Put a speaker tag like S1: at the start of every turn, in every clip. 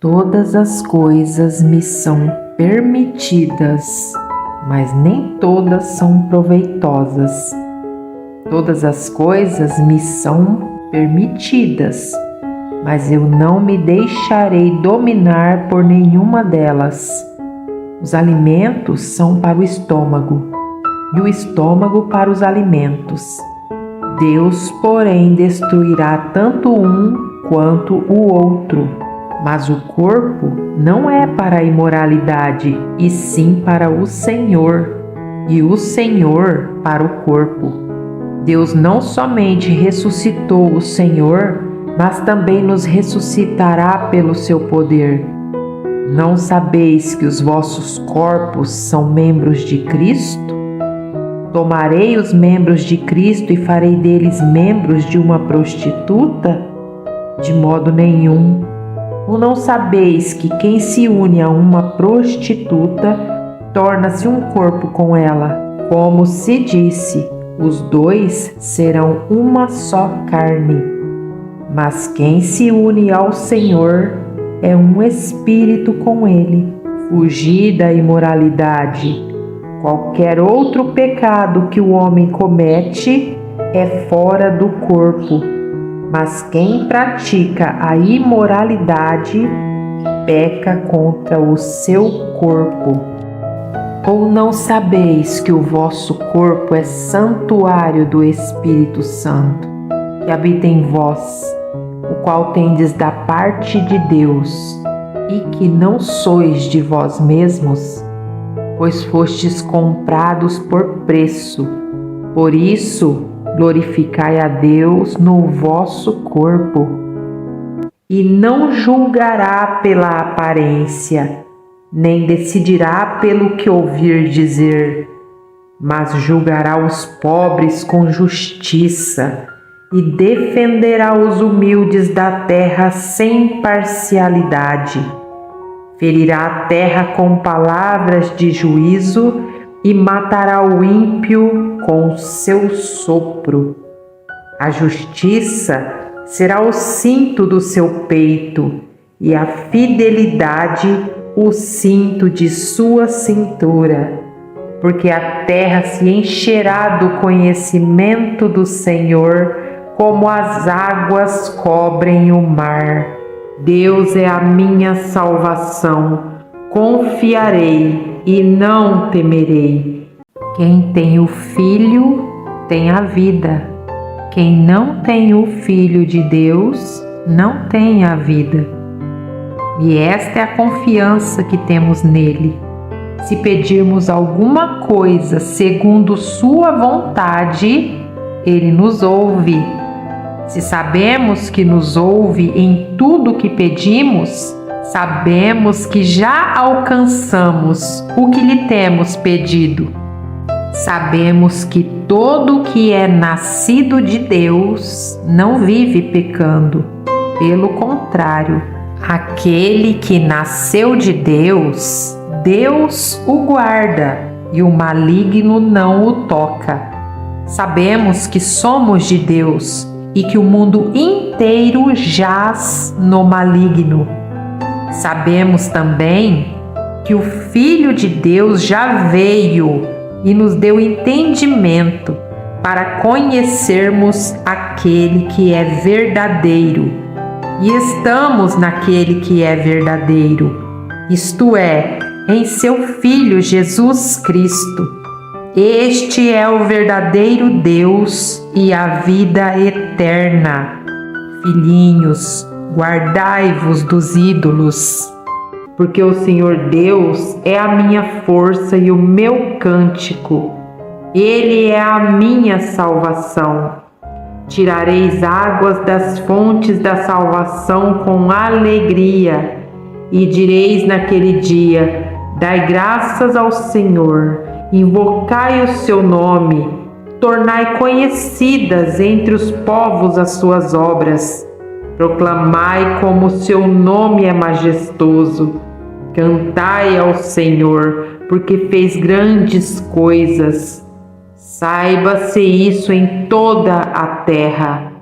S1: Todas as coisas me são permitidas, mas nem todas são proveitosas. Todas as coisas me são permitidas, mas eu não me deixarei dominar por nenhuma delas. Os alimentos são para o estômago, e o estômago para os alimentos. Deus, porém, destruirá tanto um quanto o outro. Mas o corpo não é para a imoralidade, e sim para o Senhor, e o Senhor para o corpo. Deus não somente ressuscitou o Senhor, mas também nos ressuscitará pelo seu poder. Não sabeis que os vossos corpos são membros de Cristo? Tomarei os membros de Cristo e farei deles membros de uma prostituta? De modo nenhum. Ou não sabeis que quem se une a uma prostituta torna-se um corpo com ela? Como se disse, os dois serão uma só carne. Mas quem se une ao Senhor é um espírito com Ele. Fugi da imoralidade. Qualquer outro pecado que o homem comete é fora do corpo. Mas quem pratica a imoralidade peca contra o seu corpo. Ou não sabeis que o vosso corpo é santuário do Espírito Santo, que habita em vós, o qual tendes da parte de Deus, e que não sois de vós mesmos, pois fostes comprados por preço. Por isso, glorificai a Deus no vosso corpo. E não julgará pela aparência, nem decidirá pelo que ouvir dizer, mas julgará os pobres com justiça e defenderá os humildes da terra sem parcialidade. Ferirá a terra com palavras de juízo e matará o ímpio com seu sopro. A justiça será o cinto do seu peito, e a fidelidade o cinto de sua cintura. Porque a terra se encherá do conhecimento do Senhor, como as águas cobrem o mar. Deus é a minha salvação, confiarei e não temerei. Quem tem o Filho tem a vida. Quem não tem o Filho de Deus não tem a vida. E esta é a confiança que temos nele. Se pedirmos alguma coisa segundo sua vontade, ele nos ouve. Se sabemos que nos ouve em tudo o que pedimos, sabemos que já alcançamos o que lhe temos pedido. Sabemos que todo o que é nascido de Deus não vive pecando. Pelo contrário, aquele que nasceu de Deus, Deus o guarda e o maligno não o toca. Sabemos que somos de Deus e que o mundo inteiro jaz no maligno. Sabemos também que o Filho de Deus já veio e nos deu entendimento para conhecermos aquele que é verdadeiro. E estamos naquele que é verdadeiro, isto é, em seu Filho Jesus Cristo. Este é o verdadeiro Deus e a vida eterna. Filhinhos, guardai-vos dos ídolos, porque o Senhor Deus é a minha força e o meu cântico. Ele é a minha salvação. Tirareis águas das fontes da salvação com alegria, e direis naquele dia: dai graças ao Senhor, invocai o seu nome, tornai conhecidas entre os povos as suas obras, proclamai como o seu nome é majestoso, cantai ao Senhor, porque fez grandes coisas. Saiba-se isso em toda a terra.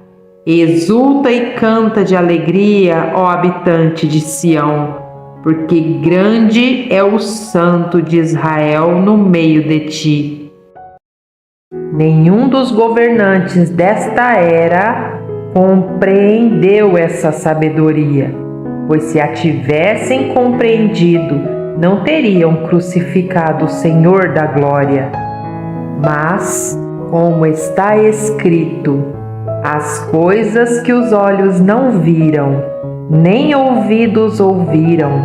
S1: Exulta e canta de alegria, ó habitante de Sião, porque grande é o Santo de Israel no meio de ti. Nenhum dos governantes desta era compreendeu essa sabedoria, pois se a tivessem compreendido, não teriam crucificado o Senhor da glória. Mas, como está escrito, as coisas que os olhos não viram, nem ouvidos ouviram,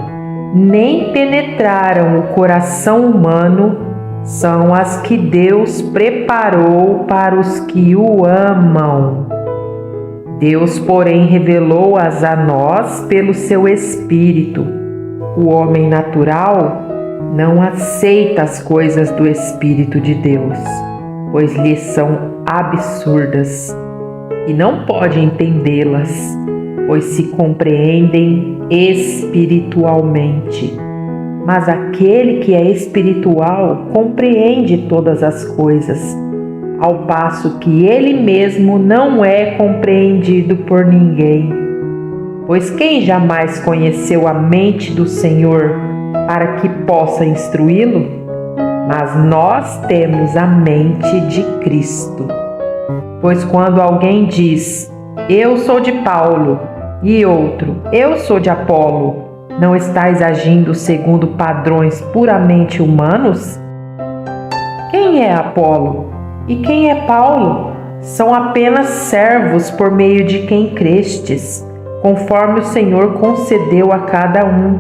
S1: nem penetraram o coração humano, são as que Deus preparou para os que o amam. Deus, porém, revelou-as a nós pelo seu Espírito. O homem natural não aceita as coisas do Espírito de Deus, pois lhes são absurdas, e não pode entendê-las, pois se compreendem espiritualmente. Mas aquele que é espiritual compreende todas as coisas, ao passo que ele mesmo não é compreendido por ninguém. Pois quem jamais conheceu a mente do Senhor para que possa instruí-lo? Mas nós temos a mente de Cristo. Pois quando alguém diz, eu sou de Paulo, e outro, eu sou de Apolo, não estais agindo segundo padrões puramente humanos? Quem é Apolo? E quem é Paulo? São apenas servos por meio de quem crestes, conforme o Senhor concedeu a cada um.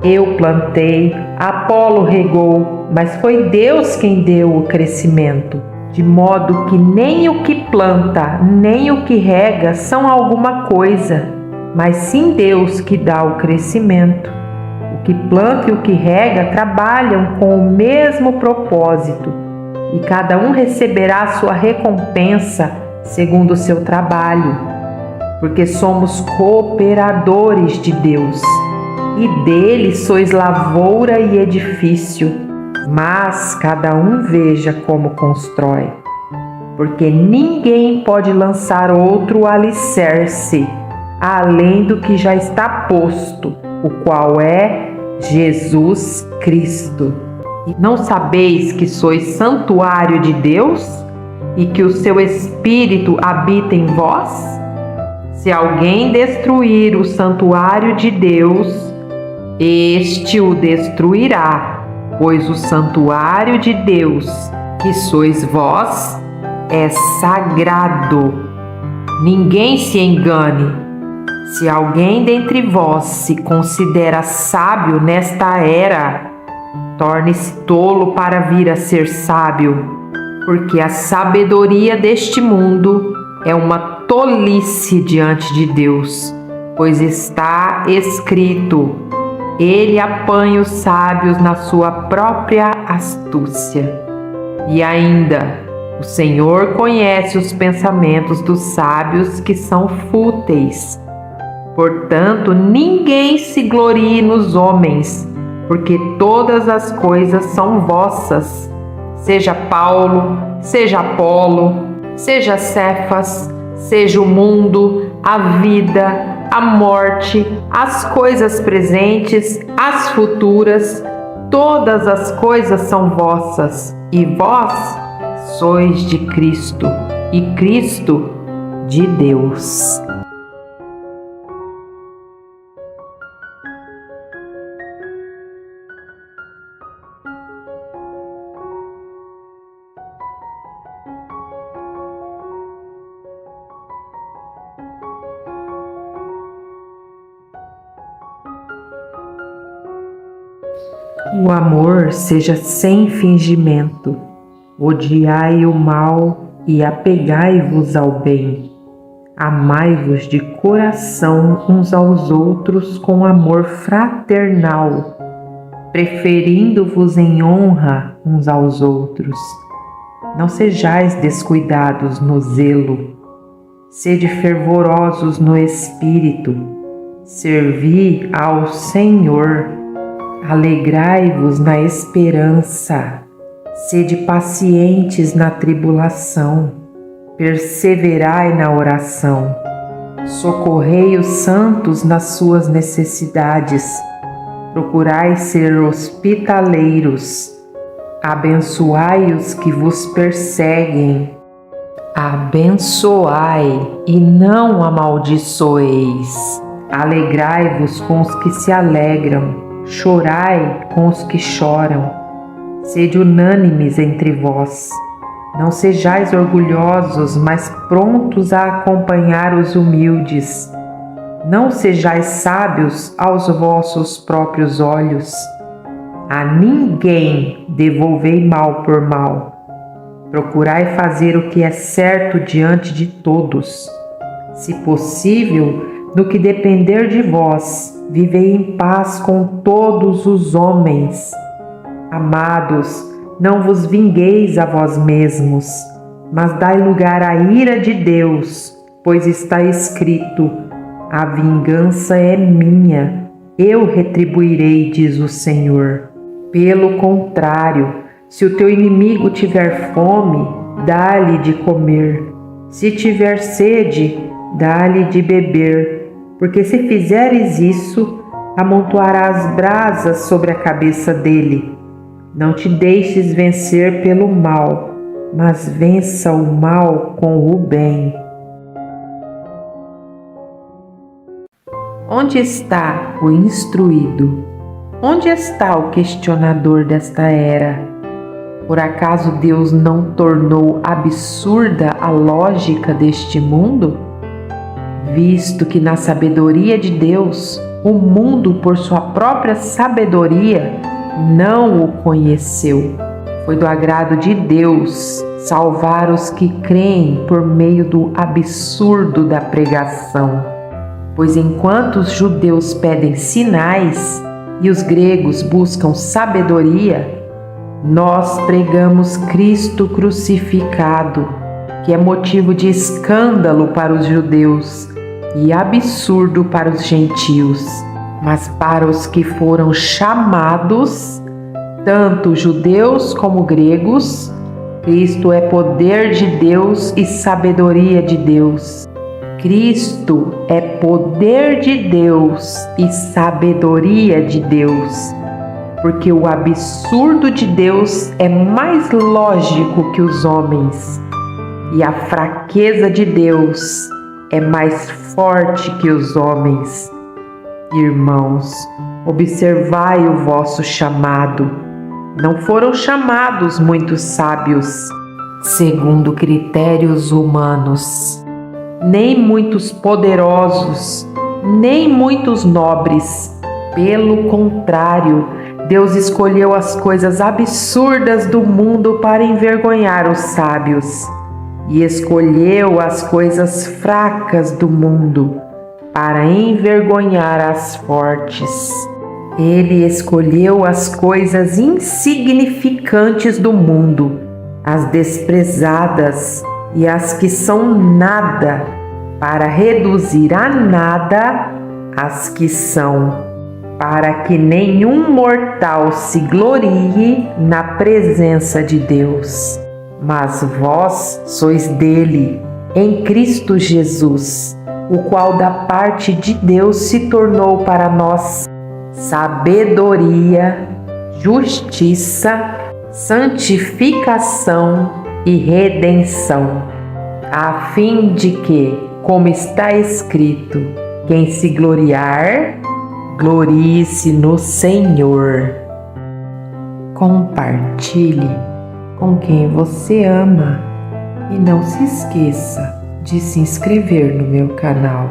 S1: Eu plantei, Apolo regou, mas foi Deus quem deu o crescimento. De modo que nem o que planta, nem o que rega são alguma coisa, mas sim Deus que dá o crescimento. O que planta e o que rega trabalham com o mesmo propósito, e cada um receberá a sua recompensa segundo o seu trabalho, porque somos cooperadores de Deus, e dele sois lavoura e edifício, mas cada um veja como constrói, porque ninguém pode lançar outro alicerce além do que já está posto, o qual é Jesus Cristo. E não sabeis que sois santuário de Deus e que o seu Espírito habita em vós? Se alguém destruir o santuário de Deus, este o destruirá, pois o santuário de Deus, que sois vós, é sagrado. Ninguém se engane. Se alguém dentre vós se considera sábio nesta era, torne-se tolo para vir a ser sábio, porque a sabedoria deste mundo é uma tolice diante de Deus, pois está escrito, ele apanha os sábios na sua própria astúcia. E ainda, o Senhor conhece os pensamentos dos sábios que são fúteis. Portanto, ninguém se glorie nos homens, porque todas as coisas são vossas, seja Paulo, seja Apolo, seja Cefas, seja o mundo, a vida, a morte, as coisas presentes, as futuras, todas as coisas são vossas, e vós sois de Cristo, e Cristo de Deus. O amor seja sem fingimento, odiai o mal e apegai-vos ao bem. Amai-vos de coração uns aos outros com amor fraternal, preferindo-vos em honra uns aos outros. Não sejais descuidados no zelo, sede fervorosos no espírito, servi ao Senhor. Alegrai-vos na esperança, sede pacientes na tribulação, Perseverai na oração. Socorrei os santos nas suas necessidades. Procurai ser hospitaleiros. Abençoai os que vos perseguem. Abençoai e não amaldiçoeis. Alegrai-vos com os que se alegram. Chorai com os que choram. Sede unânimes entre vós. Não sejais orgulhosos, mas prontos a acompanhar os humildes. Não sejais sábios aos vossos próprios olhos. A ninguém devolvei mal por mal. Procurai fazer o que é certo diante de todos. Se possível, no que depender de vós, vivei em paz com todos os homens. Amados, não vos vingueis a vós mesmos, mas dai lugar à ira de Deus, pois está escrito: a vingança é minha, eu retribuirei, diz o Senhor. Pelo contrário, se o teu inimigo tiver fome, dá-lhe de comer. Se tiver sede, dá-lhe de beber, porque se fizeres isso, amontoarás brasas sobre a cabeça dele. Não te deixes vencer pelo mal, mas vença o mal com o bem. Onde está o instruído? Onde está o questionador desta era? Por acaso Deus não tornou absurda a lógica deste mundo? Visto que na sabedoria de Deus, o mundo, por sua própria sabedoria, não o conheceu. Foi do agrado de Deus salvar os que creem por meio do absurdo da pregação. Pois enquanto os judeus pedem sinais e os gregos buscam sabedoria, nós pregamos Cristo crucificado, que é motivo de escândalo para os judeus e absurdo para os gentios. Mas para os que foram chamados, tanto judeus como gregos, Cristo é poder de Deus e sabedoria de Deus. Cristo é poder de Deus e sabedoria de Deus, porque o absurdo de Deus é mais lógico que os homens, e a fraqueza de Deus é mais forte que os homens. Irmãos, observai o vosso chamado. Não foram chamados muitos sábios, segundo critérios humanos, nem muitos poderosos, nem muitos nobres. Pelo contrário, Deus escolheu as coisas absurdas do mundo para envergonhar os sábios, e escolheu as coisas fracas do mundo para envergonhar as fortes. Ele escolheu as coisas insignificantes do mundo, as desprezadas e as que são nada, para reduzir a nada as que são, para que nenhum mortal se glorie na presença de Deus. Mas vós sois dele, em Cristo Jesus, o qual da parte de Deus se tornou para nós sabedoria, justiça, santificação e redenção, a fim de que, como está escrito, quem se gloriar, glorie-se no Senhor. Compartilhe com quem você ama e não se esqueça de se inscrever no meu canal.